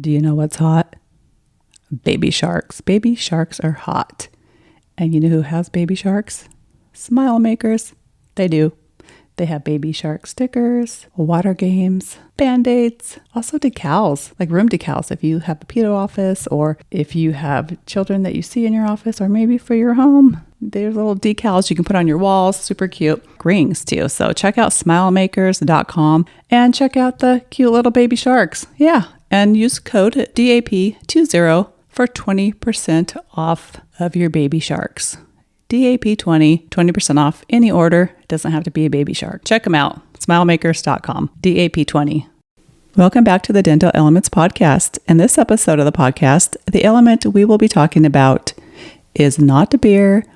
Do you know what's hot? Baby sharks. Baby sharks are hot. And you know who has baby sharks? Smile makers. They do. They have baby shark stickers, water games, band-aids, also decals, like room decals if you have a pedo office or if you have children that you see in your office or maybe for your home. There's little decals you can put on your walls, super cute. Rings too. So check out smilemakers.com and check out the cute little baby sharks. Yeah. And use code DAP20 for 20% off of your baby sharks. DAP20, 20% off any order. It doesn't have to be a baby shark. Check them out. Smilemakers.com. DAP20. Welcome back to the Dental Alements Podcast. In this episode of the podcast, the element we will be talking about is not beer,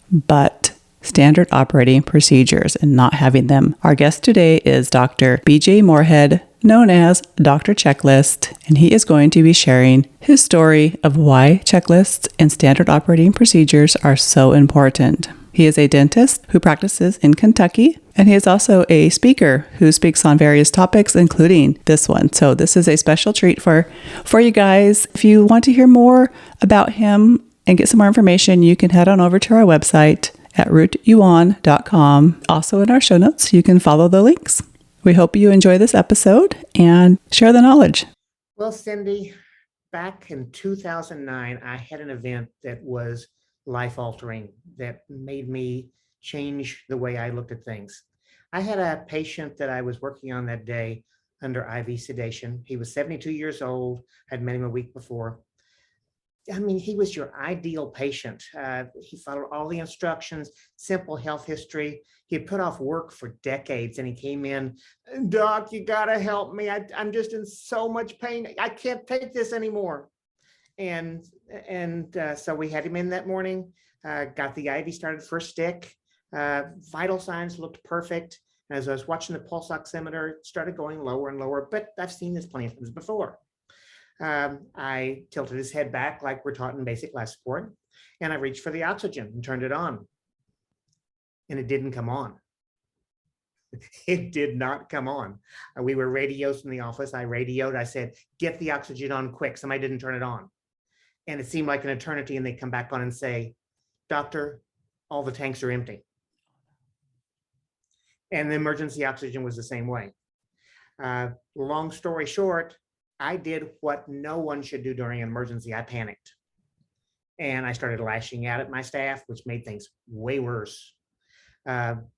but standard operating procedures and not having them. Our guest today is Dr. BJ Moorhead, known as Dr. Checklist, and he is going to be sharing his story of why checklists and standard operating procedures are so important. He is a dentist who practices in Kentucky, and he is also a speaker who speaks on various topics, including this one. So this is a special treat for you guys. If you want to hear more about him and get some more information, you can head on over to our website at rootyoon.com. Also in our show notes, you can follow the links. We hope you enjoy this episode and share the knowledge. Well, Cindy, back in 2009, I had an event that was life-altering, that made me change the way I looked at things. I had a patient that I was working on that day under IV sedation. He was 72 years old. I'd met him a week before. I mean, he was your ideal patient. He followed all the instructions, simple health history. He had put off work for decades and he came in, "Doc, you gotta help me. I'm just in so much pain. I can't take this anymore." And so we had him in that morning, got the IV started first stick. Vital signs looked perfect. And as I was watching the pulse oximeter, it started going lower and lower, but I've seen this plenty of times before. I tilted his head back like we're taught in basic life support, and I reached for the oxygen and turned it on. And it didn't come on. It did not come on. We were radios in the office. I radioed. I said, "Get the oxygen on quick." Somebody didn't turn it on. And it seemed like an eternity. And they come back on and say, "Doctor, all the tanks are empty." And the emergency oxygen was the same way. Long story short, I did what no one should do during an emergency. I panicked. And I started lashing out at my staff, which made things way worse.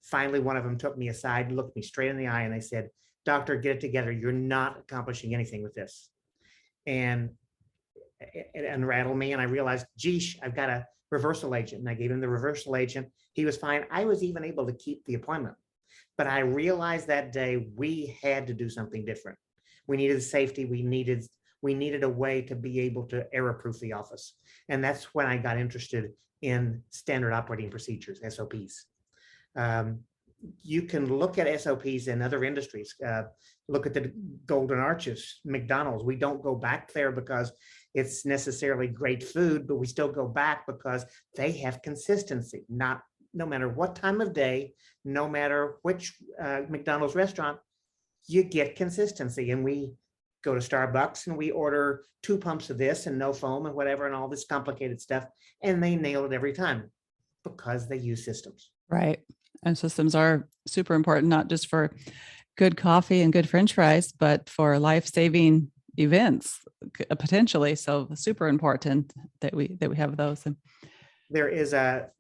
Finally, one of them took me aside, looked me straight in the eye, and they said, "Doctor, get it together. You're not accomplishing anything with this." And it unrattled me, and I realized, geesh, I've got a reversal agent. And I gave him the reversal agent. He was fine. I was even able to keep the appointment. But I realized that day we had to do something different. We needed safety. We needed a way to be able to error-proof the office. And that's when I got interested in standard operating procedures, SOPs. You can look at SOPs in other industries. Look at the Golden Arches, McDonald's. We don't go back there because it's necessarily great food, but we still go back because they have consistency. No matter what time of day, no matter which McDonald's restaurant, you get consistency. And we go to Starbucks and we order 2 pumps of this and no foam and whatever and all this complicated stuff. And they nail it every time because they use systems. Right. And systems are super important, not just for good coffee and good French fries, but for life-saving events potentially. So super important that we have those. There is a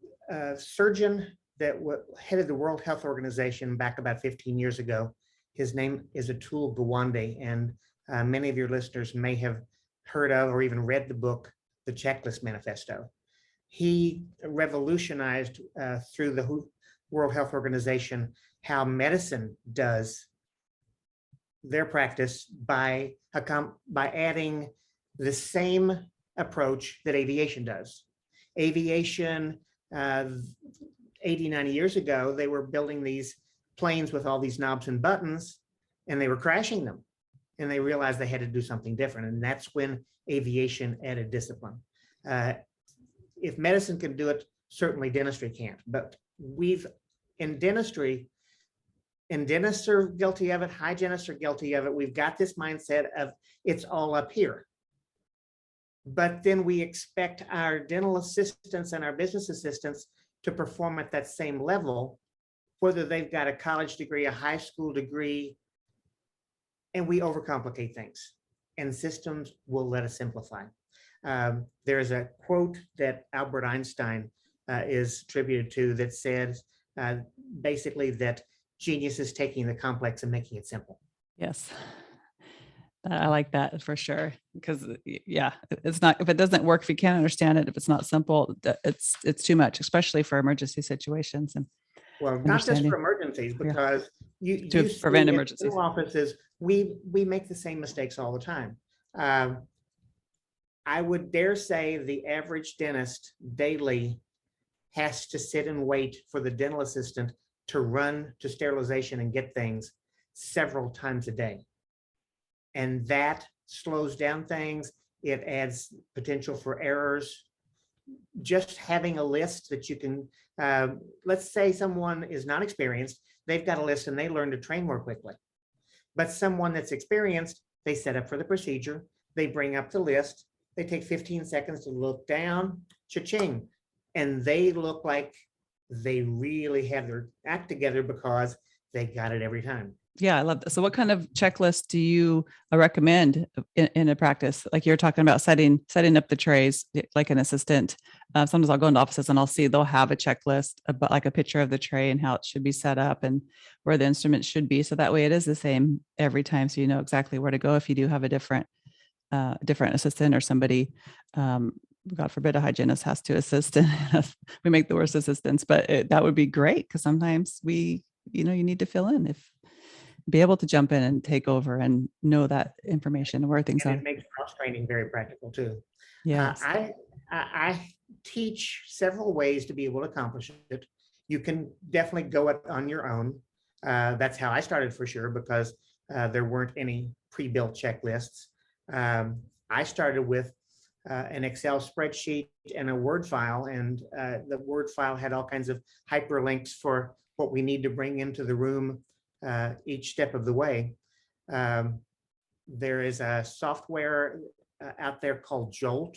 surgeon that headed the World Health Organization back about 15 years ago. His name is Atul Gawande, and many of your listeners may have heard of or even read the book, The Checklist Manifesto. He revolutionized through the World Health Organization how medicine does their practice by adding the same approach that aviation does. Aviation, 80, 90 years ago, they were building these planes with all these knobs and buttons, and they were crashing them. And they realized they had to do something different. And that's when aviation added discipline. If medicine can do it, certainly dentistry can't. But in dentistry, and dentists are guilty of it, hygienists are guilty of it. We've got this mindset of it's all up here. But then we expect our dental assistants and our business assistants to perform at that same level, whether they've got a college degree, a high school degree, and we overcomplicate things. And systems will let us simplify. There's a quote that Albert Einstein is attributed to that says basically that genius is taking the complex and making it simple. Yes. I like that for sure. Because yeah, it's not, if it doesn't work, if you can't understand it, if it's not simple, it's too much, especially for emergency situations. And well, not just for emergencies, because you to prevent emergencies. In offices, we make the same mistakes all the time. I would dare say the average dentist daily has to sit and wait for the dental assistant to run to sterilization and get things several times a day. And that slows down things. It adds potential for errors. Just having a list that you can, let's say someone is not experienced, they've got a list and they learn to train more quickly. But someone that's experienced, they set up for the procedure, they bring up the list, they take 15 seconds to look down, cha-ching, and they look like they really have their act together because they got it every time. Yeah, I love that. So what kind of checklist do you recommend in a practice? Like you're talking about setting up the trays, like an assistant. Sometimes I'll go into offices and I'll see they'll have a checklist about like a picture of the tray and how it should be set up and where the instrument should be. So that way it is the same every time. So you know exactly where to go if you do have a different assistant or somebody, God forbid a hygienist has to assist. We make the worst assistants, but that would be great because sometimes you need to fill in, be able to jump in and take over and know that information where things are. It makes cross training very practical too. Yeah, I teach several ways to be able to accomplish it. You can definitely go it on your own. That's how I started for sure, because there weren't any pre-built checklists. I started with an Excel spreadsheet and a Word file, and the Word file had all kinds of hyperlinks for what we need to bring into the room each step of the way. There is a software out there called Jolt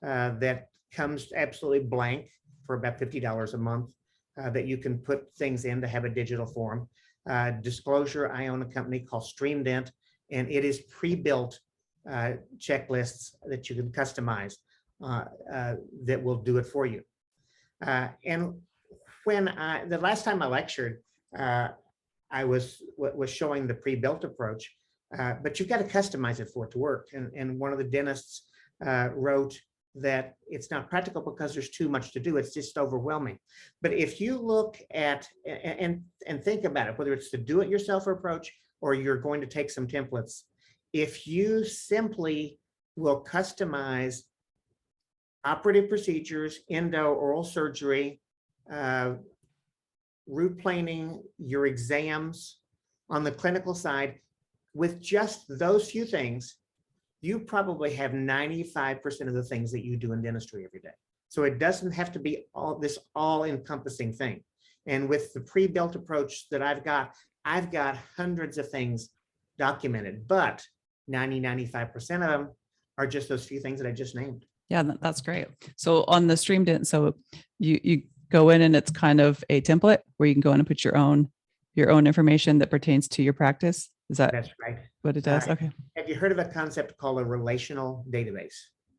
that comes absolutely blank for about $50 a month that you can put things in to have a digital form. Disclosure, I own a company called StreamDent, and it is pre-built checklists that you can customize that will do it for you. And when the last time I lectured, I was showing the pre-built approach, but you've got to customize it for it to work. And one of the dentists wrote that it's not practical because there's too much to do. It's just overwhelming. But if you look at and think about it, whether it's the do-it-yourself approach or you're going to take some templates, if you simply will customize operative procedures, endo, oral surgery, root planing, your exams on the clinical side, with just those few things, you probably have 95% of the things that you do in dentistry every day. So it doesn't have to be all-encompassing thing. And with the pre-built approach that I've got hundreds of things documented, but 95% of them are just those few things that I just named. Yeah, that's great. So on the StreamDent, so you go in and it's kind of a template where you can go in and put your own information that pertains to your practice. That's right. What it does? Okay. Have you heard of a concept called a relational database?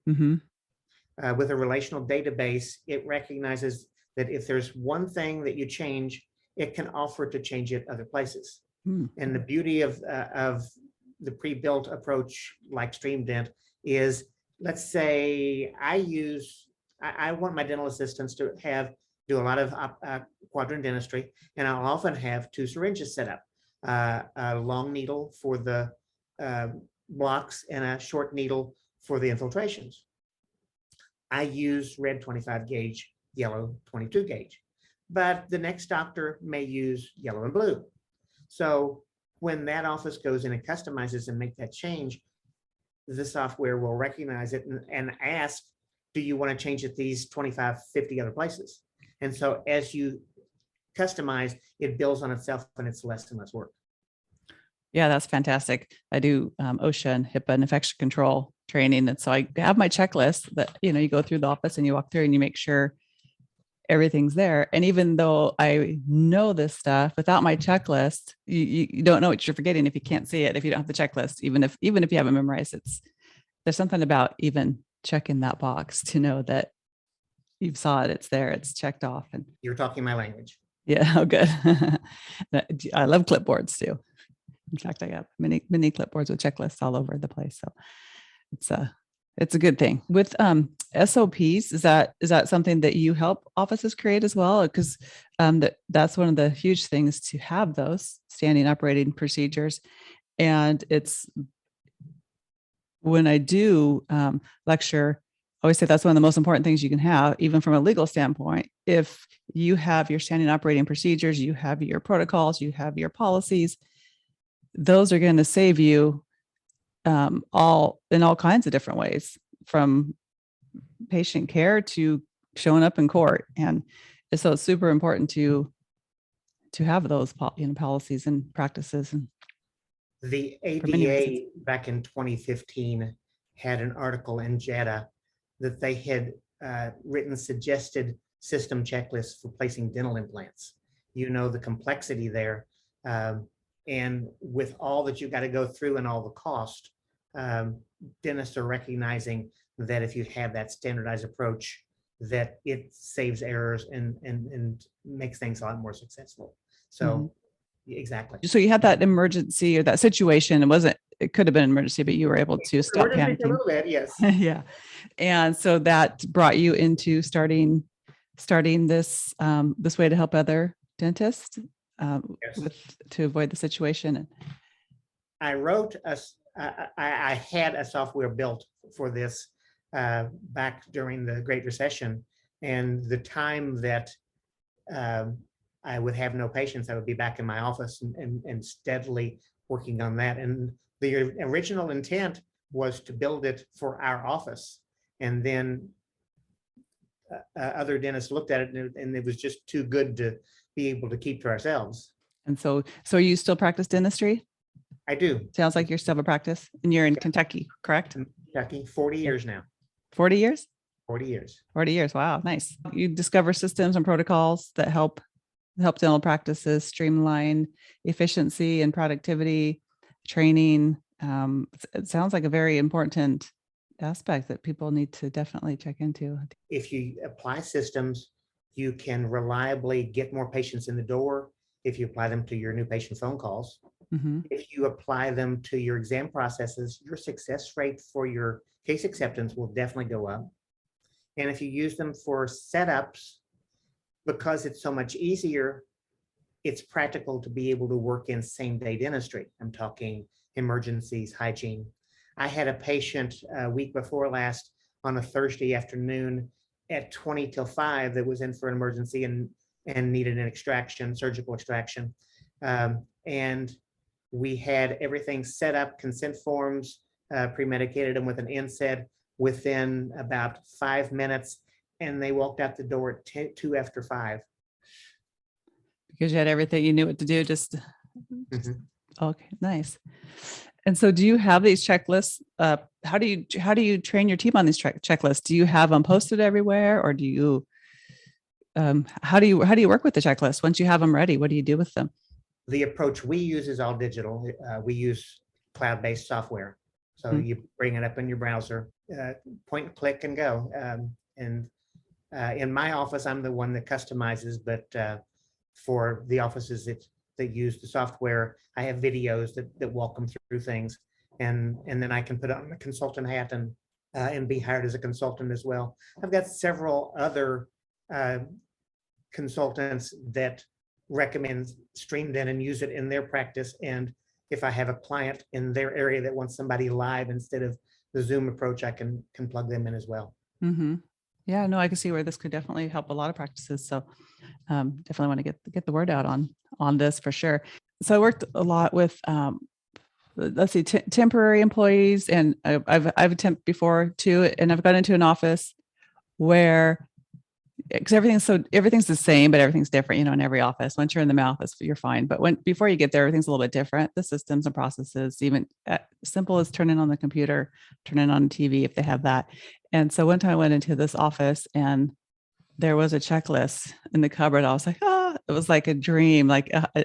Mm-hmm. With a relational database, it recognizes that if there's one thing that you change, it can offer to change it other places. Mm. And the beauty of the pre-built approach like StreamDent is, let's say I want my dental assistants to do a lot of quadrant dentistry, and I'll often have 2 syringes set up, a long needle for the blocks and a short needle for the infiltrations. I use red 25 gauge, yellow 22 gauge, but the next doctor may use yellow and blue. So when that office goes in and customizes and make that change, the software will recognize it and ask, do you want to change it these 25, 50 other places? And so as you customize, it builds on itself and it's less and less work. Yeah, that's fantastic. I do OSHA and HIPAA and infection control training. And so I have my checklist that, you go through the office and you walk through and you make sure everything's there. And even though I know this stuff, without my checklist, you don't know what you're forgetting if you can't see it, if you don't have the checklist, even if you haven't memorized it. There's something about even checking that box to know that you saw it, it's there, it's checked off. And You're talking my language. yeah, oh, good. I love clipboards too. In fact, I have many clipboards with checklists all over the place. So it's a good thing. With SOPs, is that something that you help offices create as well? Because that's one of the huge things, to have those standing operating procedures. And it's, when I do lecture, I always say that's one of the most important things you can have, even from a legal standpoint. If you have your standing operating procedures, you have your protocols, you have your policies, those are going to save you all kinds of different ways, from patient care to showing up in court. And so it's super important to have those policies and practices. And the ADA back in 2015 had an article in JEDA that they had written suggested system checklists for placing dental implants. The complexity there. And with all that you've got to go through and all the cost, dentists are recognizing that if you have that standardized approach, that it saves errors and makes things a lot more successful. So exactly. So you had that emergency or that situation. It could have been an emergency, but you were able to stop panicking. A little bit, yes. Yeah. And so that brought you into starting this this way to help other dentists to avoid the situation. I wrote I had a software built for this back during the Great Recession, and the time that I would have no patients, I would be back in my office and steadily working on that. And the original intent was to build it for our office, and then other dentists looked at it and it was just too good to be able to keep to ourselves. And so you still practice dentistry? I do. Sounds like you're still a practice, and you're in Kentucky, correct? Kentucky, 40 years now. 40 years? 40 years. 40 years. Wow. Nice. You discover systems and protocols that help dental practices streamline efficiency and productivity, training. It sounds like a very important aspect that people need to definitely check into. If you apply systems, you can reliably get more patients in the door. If you apply them to your new patient phone calls, if you apply them to your exam processes, your success rate for your case acceptance will definitely go up. And if you use them for setups, because it's so much easier, it's practical to be able to work in same-day dentistry. I'm talking emergencies, hygiene. I had a patient a week before last on a Thursday afternoon at 20 till 5 that was in for an emergency and needed an extraction, surgical extraction. And we had everything set up, consent forms, pre-medicated them with an NSAID within about 5 minutes, and they walked out the door at 2 after 5. Because you had everything, you knew what to do, just okay, nice. And so do you have these checklists? How do you train your team on these checklists? Do you have them posted everywhere, or do you how do you work with the checklist once you have them ready? What do you do with them? The approach we use is all digital. We use cloud-based software. So you bring it up in your browser, point and click and go. And in my office, I'm the one that customizes, but for the offices that use the software, I have videos that walk them through things. And then I can put on the consultant hat and be hired as a consultant as well. I've got several other consultants that recommend StreamDent and use it in their practice. And if I have a client in their area that wants somebody live instead of the Zoom approach, I can plug them in as well. Yeah, no, I can see where this could definitely help a lot of practices. So definitely want to get the word out on this for sure. So I worked a lot with let's see, temporary employees, and I've attempted before too, and I've gone into an office where because everything's the same, but everything's different, in every office. Once you're in the mouth, you're fine. But before you get there, everything's a little bit different. The systems and processes, even simple as turning on the computer, turning on TV if they have that. And so one time I went into this office and there was a checklist in the cupboard. I was like, it was like a dream, like a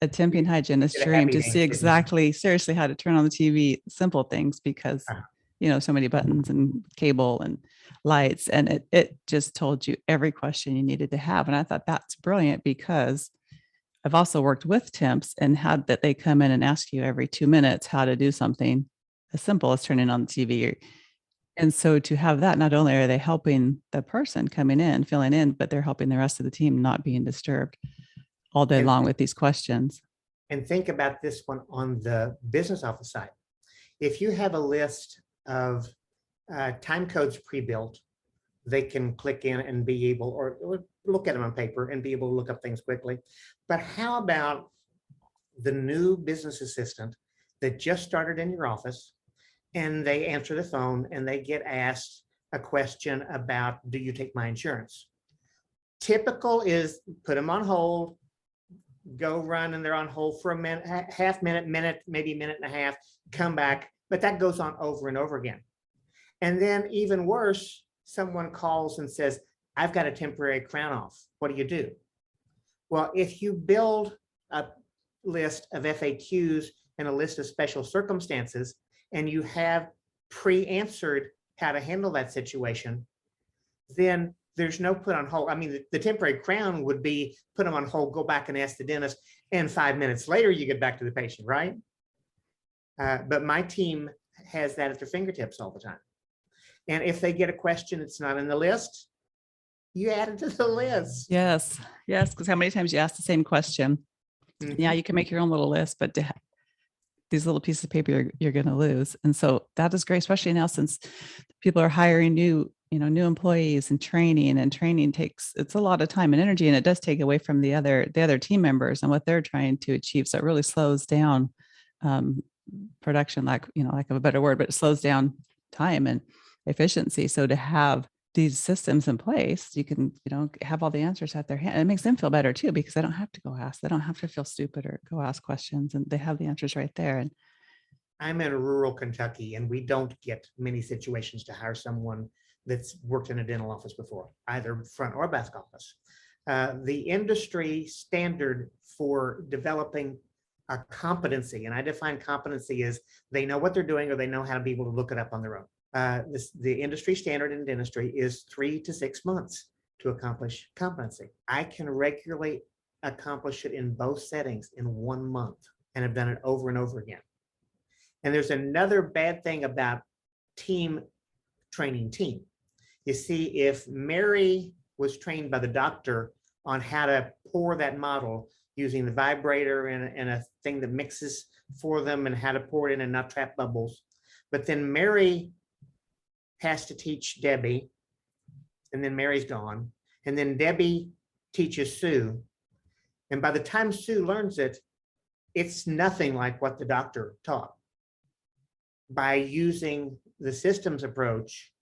temping hygienist dream to see exactly, seriously, how to turn on the TV, simple things, because so many buttons and cable and lights, and it just told you every question you needed to have. And I thought that's brilliant, because I've also worked with temps and had that they come in and ask you every 2 minutes how to do something as simple as turning on the TV. And so to have that, not only are they helping the person coming in, filling in, but they're helping the rest of the team not being disturbed all day long with these questions. And think about this one on the business office side. If you have a list of time codes pre-built, they can click in and be able, or look at them on paper and be able to look up things quickly. But how about the new business assistant that just started in your office, and they answer the phone and they get asked a question about, do you take my insurance? Typical is put them on hold, go run, and they're on hold for a minute, half minute, maybe a minute and a half, come back. But that goes on over and over again. And then even worse, someone calls and says, I've got a temporary crown off. What do you do? Well, if you build a list of FAQs and a list of special circumstances, and you have pre-answered how to handle that situation, then there's no put on hold. I mean, the temporary crown would be put them on hold, go back and ask the dentist, and 5 minutes later, you get back to the patient, right? But my team has that at their fingertips all the time. And if they get a question that's not in the list, you add it to the list. Yes. Because how many times you ask the same question? Mm-hmm. Yeah, you can make your own little list, but these little pieces of paper you're going to lose. And so that is great, especially now since people are hiring new employees, and training it's a lot of time and energy, and it does take away from the other team members and what they're trying to achieve. So it really slows down production, lack of a better word, but it slows down time and efficiency. So to have these systems in place, you can, have all the answers at their hand. It makes them feel better too, because they don't have to go ask. They don't have to feel stupid or go ask questions, and they have the answers right there. And I'm in rural Kentucky, and we don't get many situations to hire someone that's worked in a dental office before, either front or back office. The industry standard for developing a competency, and I define competency as they know what they're doing, or they know how to be able to look it up on their own. The industry standard in dentistry is 3 to 6 months to accomplish competency. I can regularly accomplish it in both settings in 1 month, and have done it over and over again. And there's another bad thing about training team. You see, if Mary was trained by the doctor on how to pour that model using the vibrator and a thing that mixes for them, and how to pour it in and not trap bubbles, but then Mary has to teach Debbie, and then Mary's gone, and then Debbie teaches Sue, and by the time Sue learns it, it's nothing like what the doctor taught. By using the systems approach,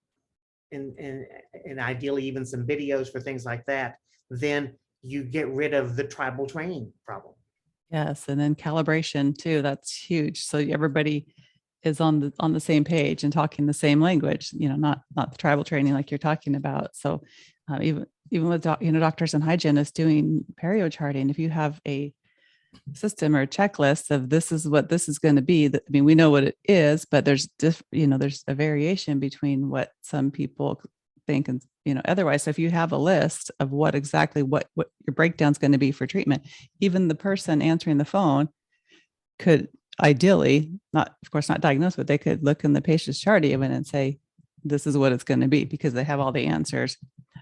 and ideally even some videos for things like that, then you get rid of the tribal training problem. Yes, and then calibration too. That's huge. So everybody is on the same page and talking the same language. Not the tribal training like you're talking about. So even with doctors and hygienists doing perio charting, if you have a system or a checklist of this is what this is going to be, we know what it is, but there's there's a variation between what some people think and otherwise. So if you have a list of what your breakdown is going to be for treatment, even the person answering the phone could ideally, not diagnose, but they could look in the patient's chart even and say, this is what it's going to be, because they have all the answers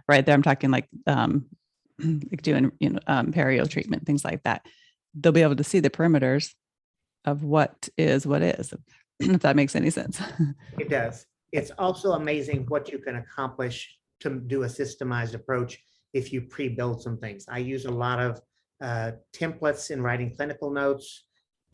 right there. I'm talking like doing perio treatment, things like that. They'll be able to see the perimeters of what is, if that makes any sense. It does. It's also amazing what you can accomplish to do a systemized approach if you pre-build some things. I use a lot of templates in writing clinical notes,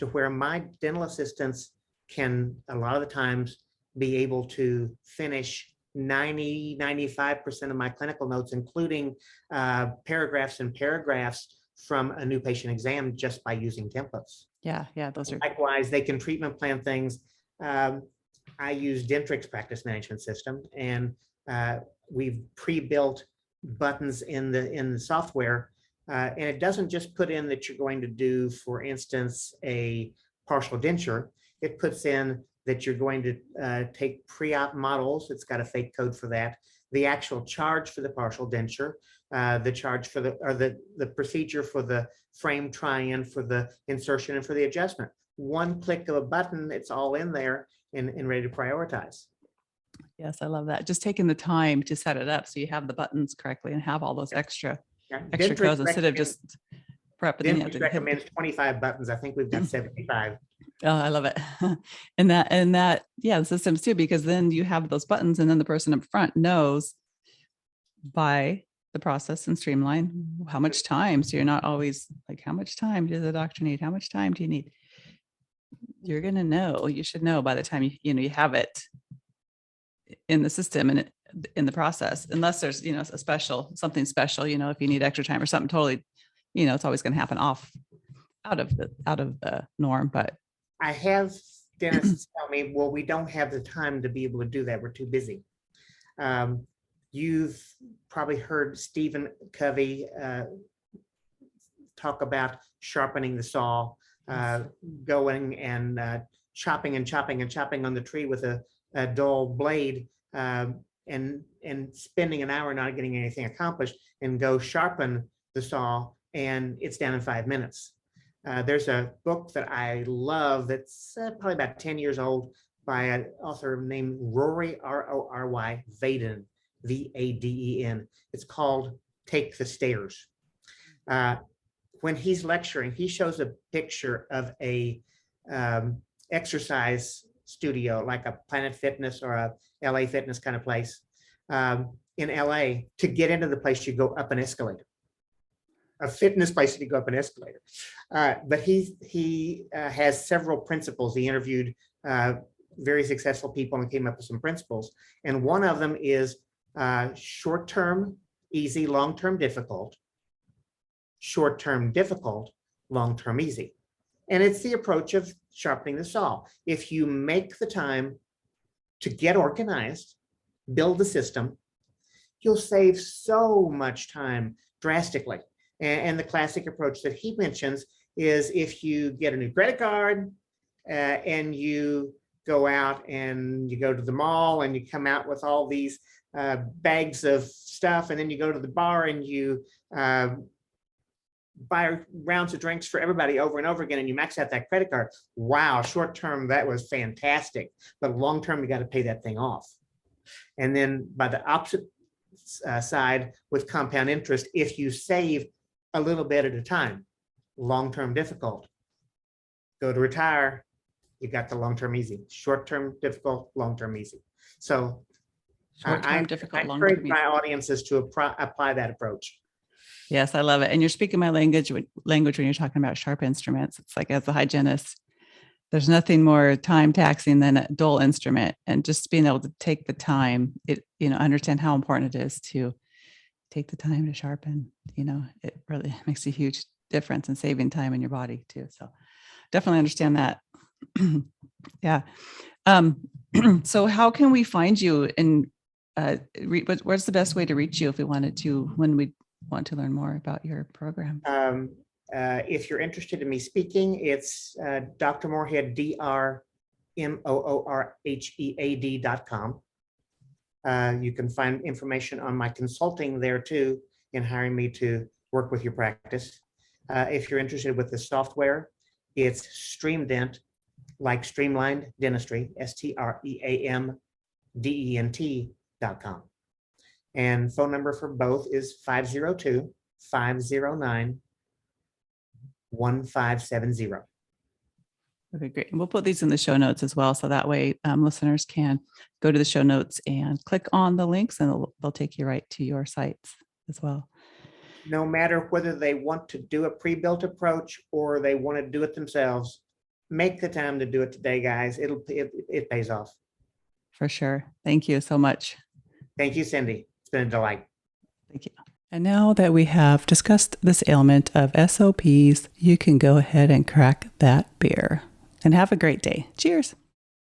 to where my dental assistants can, a lot of the times, be able to finish 95% of my clinical notes, including paragraphs and paragraphs from a new patient exam, just by using templates. Yeah, those are likewise. They can treatment plan things. I use Dentrix practice management system, and we've pre-built buttons in the software, and it doesn't just put in that you're going to do, for instance, a partial denture. It puts in that you're going to take pre-op models. It's got a fake code for that. The actual charge for the partial denture, the charge for the procedure for the frame try-in, for the insertion, and for the adjustment. One click of a button, it's all in there and ready to prioritize. Yes, I love that. Just taking the time to set it up so you have the buttons correctly and have all those extra codes instead of just prep. Dentrix recommends 25 buttons. I think we've got 75. Oh, I love it. and that, yeah, the systems too, because then you have those buttons and then the person up front knows by the process and streamline how much time. So you're not always like, how much time does the doctor need? How much time do you need? You're going to know, you should know by the time you have it in the system and in the process, unless there's, something special, if you need extra time or something totally, it's always going to happen out of the norm. But I have dentists tell me, well, we don't have the time to be able to do that. We're too busy. You've probably heard Stephen Covey talk about sharpening the saw, going and chopping and chopping and chopping on the tree with a dull blade, and spending an hour not getting anything accomplished, and go sharpen the saw, and it's down in 5 minutes. There's a book that I love that's probably about 10 years old by an author named Rory, Rory Vaden, Vaden. It's called Take the Stairs. When he's lecturing, he shows a picture of a exercise studio, like a Planet Fitness or a LA Fitness kind of place. In LA, to get into the place, you go up an escalator. A fitness place, you go up an escalator. But he has several principles. He interviewed very successful people and came up with some principles. And one of them is short-term easy, long-term difficult. Short-term difficult, long-term easy. And it's the approach of sharpening the saw. If you make the time to get organized, build the system, you'll save so much time drastically. And the classic approach that he mentions is, if you get a new credit card and you go out and you go to the mall and you come out with all these bags of stuff, and then you go to the bar and you buy rounds of drinks for everybody over and over again, and you max out that credit card. Wow, short term, that was fantastic. But long term, you got to pay that thing off. And then by the opposite side, with compound interest, if you save a little bit at a time, long-term difficult. Go to retire, you got the long-term easy. Short-term difficult, long-term easy. So I encourage my audiences to apply that approach. Yes, I love it. And you're speaking my language when you're talking about sharp instruments. It's like, as a hygienist, there's nothing more time taxing than a dull instrument, and just being able to take the time, understand how important it is to take the time to sharpen. It really makes a huge difference in saving time in your body too. So definitely understand that. Yeah. So how can we find you, and what's the best way to reach you when we want to learn more about your program? If you're interested in me speaking, it's Dr. Moorhead, DrMoorhead.com. You can find information on my consulting there too, in hiring me to work with your practice. If you're interested with the software, it's StreamDent, like streamlined dentistry, StreamDent.com. And phone number for both is 502-509-1570. Okay, great. And we'll put these in the show notes as well. So that way listeners can go to the show notes and click on the links, and they'll take you right to your sites as well. No matter whether they want to do a pre-built approach or they want to do it themselves, make the time to do it today, guys. It pays off. For sure. Thank you so much. Thank you, Cindy. It's been a delight. Thank you. And now that we have discussed this ailment of SOPs, you can go ahead and crack that beer. And have a great day. Cheers.